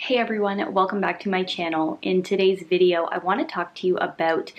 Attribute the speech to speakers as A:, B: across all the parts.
A: Hey everyone, welcome back to my channel. In today's video, I want to talk to you about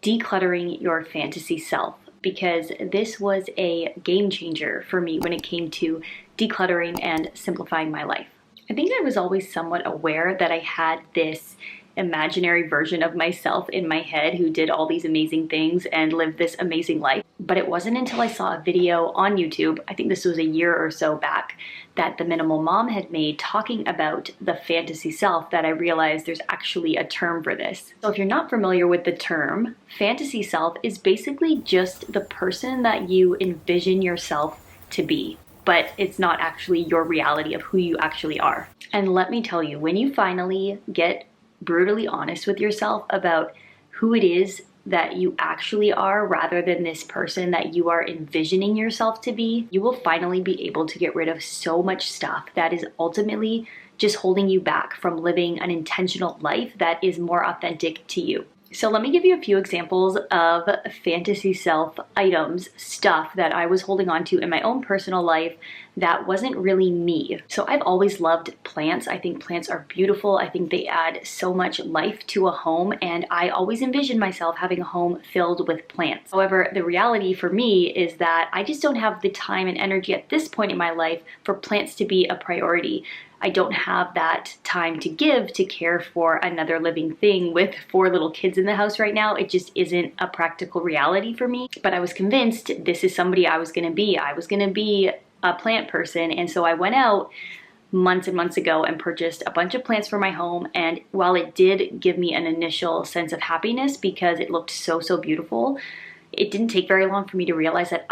A: decluttering your fantasy self because this was a game changer for me when it came to decluttering and simplifying my life. I think I was always somewhat aware that I had this imaginary version of myself in my head who did all these amazing things and lived this amazing life. But it wasn't until I saw a video on YouTube, I think this was a year or so back, that the Minimal Mom had made talking about the fantasy self that I realized there's actually a term for this. So if you're not familiar with the term, fantasy self is basically just the person that you envision yourself to be, but it's not actually your reality of who you actually are. And let me tell you, when you finally get brutally honest with yourself about who it is that you actually are rather than this person that you are envisioning yourself to be, you will finally be able to get rid of so much stuff that is ultimately just holding you back from living an intentional life that is more authentic to you. So let me give you a few examples of fantasy self items, stuff that I was holding on to in my own personal life that wasn't really me. So I've always loved plants. I think plants are beautiful. I think they add so much life to a home, and I always envisioned myself having a home filled with plants. However, the reality for me is that I just don't have the time and energy at this point in my life for plants to be a priority. I don't have that time to give to care for another living thing with 4 little kids in the house right now. It just isn't a practical reality for me. But I was convinced this is somebody I was gonna be. I was gonna be a plant person. And so I went out months and months ago and purchased a bunch of plants for my home. And while it did give me an initial sense of happiness because it looked so beautiful, it didn't take very long for me to realize that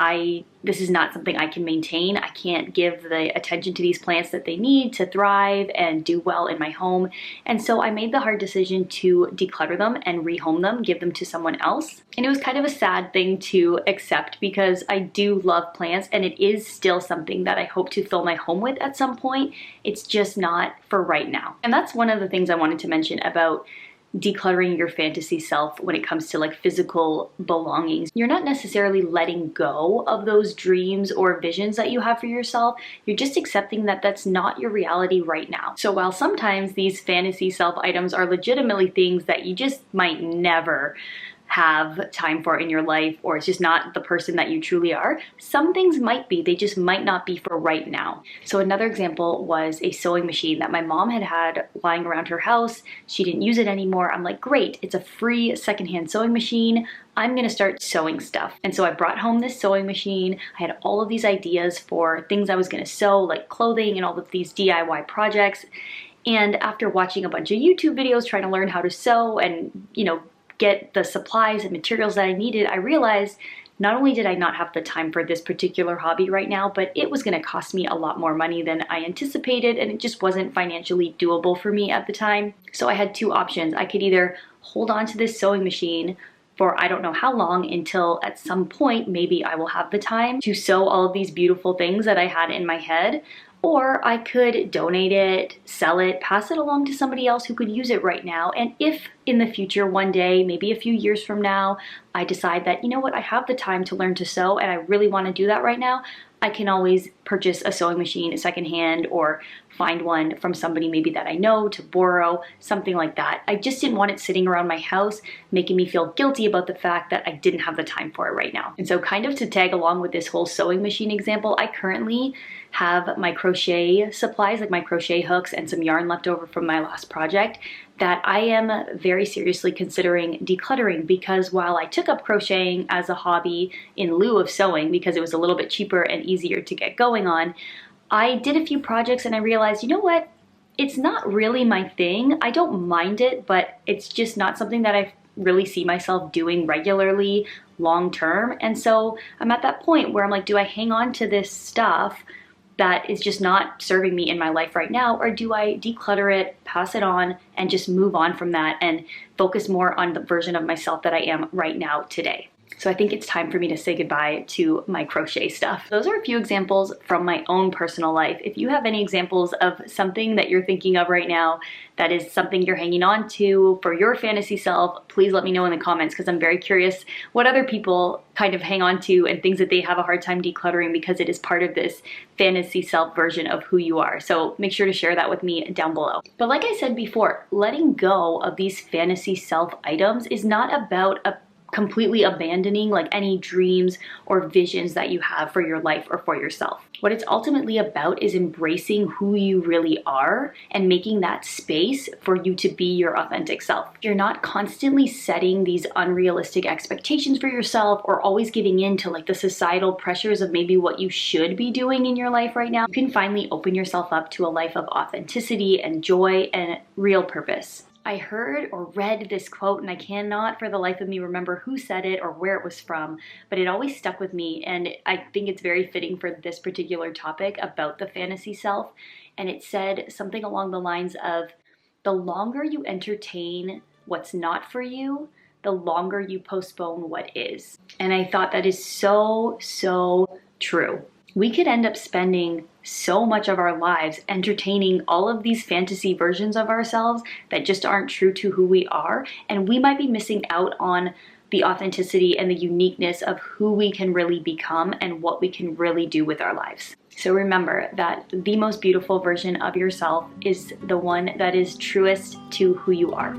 A: this is not something I can maintain. I can't give the attention to these plants that they need to thrive and do well in my home. And so I made the hard decision to declutter them and rehome them, give them to someone else. And it was kind of a sad thing to accept because I do love plants and it is still something that I hope to fill my home with at some point. It's just not for right now. And that's one of the things I wanted to mention about decluttering your fantasy self when it comes to like physical belongings. You're not necessarily letting go of those dreams or visions that you have for yourself. You're just accepting that that's not your reality right now. So while sometimes these fantasy self items are legitimately things that you just might never have time for in your life, or it's just not the person that you truly are, some things might be, they just might not be for right now. So another example was a sewing machine that my mom had lying around her house. She didn't use it anymore. I'm like, great, it's a free secondhand sewing machine. I'm gonna start sewing stuff. And so I brought home this sewing machine. I had all of these ideas for things I was gonna sew, like clothing and all of these DIY projects. And after watching a bunch of YouTube videos trying to learn how to sew and, get the supplies and materials that I needed, I realized not only did I not have the time for this particular hobby right now, but it was gonna cost me a lot more money than I anticipated, and it just wasn't financially doable for me at the time. So I had 2 options. I could either hold on to this sewing machine for I don't know how long until at some point maybe I will have the time to sew all of these beautiful things that I had in my head, or I could donate it, sell it, pass it along to somebody else who could use it right now. And if in the future, one day, maybe a few years from now, I decide that, you know what, I have the time to learn to sew and I really want to do that right now, I can always purchase a sewing machine secondhand or find one from somebody maybe that I know to borrow, something like that. I just didn't want it sitting around my house making me feel guilty about the fact that I didn't have the time for it right now. And so kind of to tag along with this whole sewing machine example, I currently have my crochet supplies, like my crochet hooks and some yarn left over from my last project that I am very seriously considering decluttering, because while I took up crocheting as a hobby in lieu of sewing because it was a little bit cheaper and easier to get going on, I did a few projects and I realized, you know what, it's not really my thing. I don't mind it, but it's just not something that I really see myself doing regularly long term. And so I'm at that point where I'm like, do I hang on to this stuff that is just not serving me in my life right now, or do I declutter it, pass it on, and just move on from that and focus more on the version of myself that I am right now today? So I think it's time for me to say goodbye to my crochet stuff. Those are a few examples from my own personal life. If you have any examples of something that you're thinking of right now that is something you're hanging on to for your fantasy self, please let me know in the comments, because I'm very curious what other people kind of hang on to and things that they have a hard time decluttering because it is part of this fantasy self version of who you are. So make sure to share that with me down below. But like I said before, letting go of these fantasy self items is not about completely abandoning like any dreams or visions that you have for your life or for yourself. What it's ultimately about is embracing who you really are and making that space for you to be your authentic self. You're not constantly setting these unrealistic expectations for yourself or always giving in to like the societal pressures of maybe what you should be doing in your life right now. You can finally open yourself up to a life of authenticity and joy and real purpose. I heard or read this quote, and I cannot for the life of me remember who said it or where it was from, but it always stuck with me, and I think it's very fitting for this particular topic about the fantasy self. And it said something along the lines of, the longer you entertain what's not for you, the longer you postpone what is. And I thought that is so true. We could end up spending so much of our lives entertaining all of these fantasy versions of ourselves that just aren't true to who we are, and we might be missing out on the authenticity and the uniqueness of who we can really become and what we can really do with our lives. So remember that the most beautiful version of yourself is the one that is truest to who you are.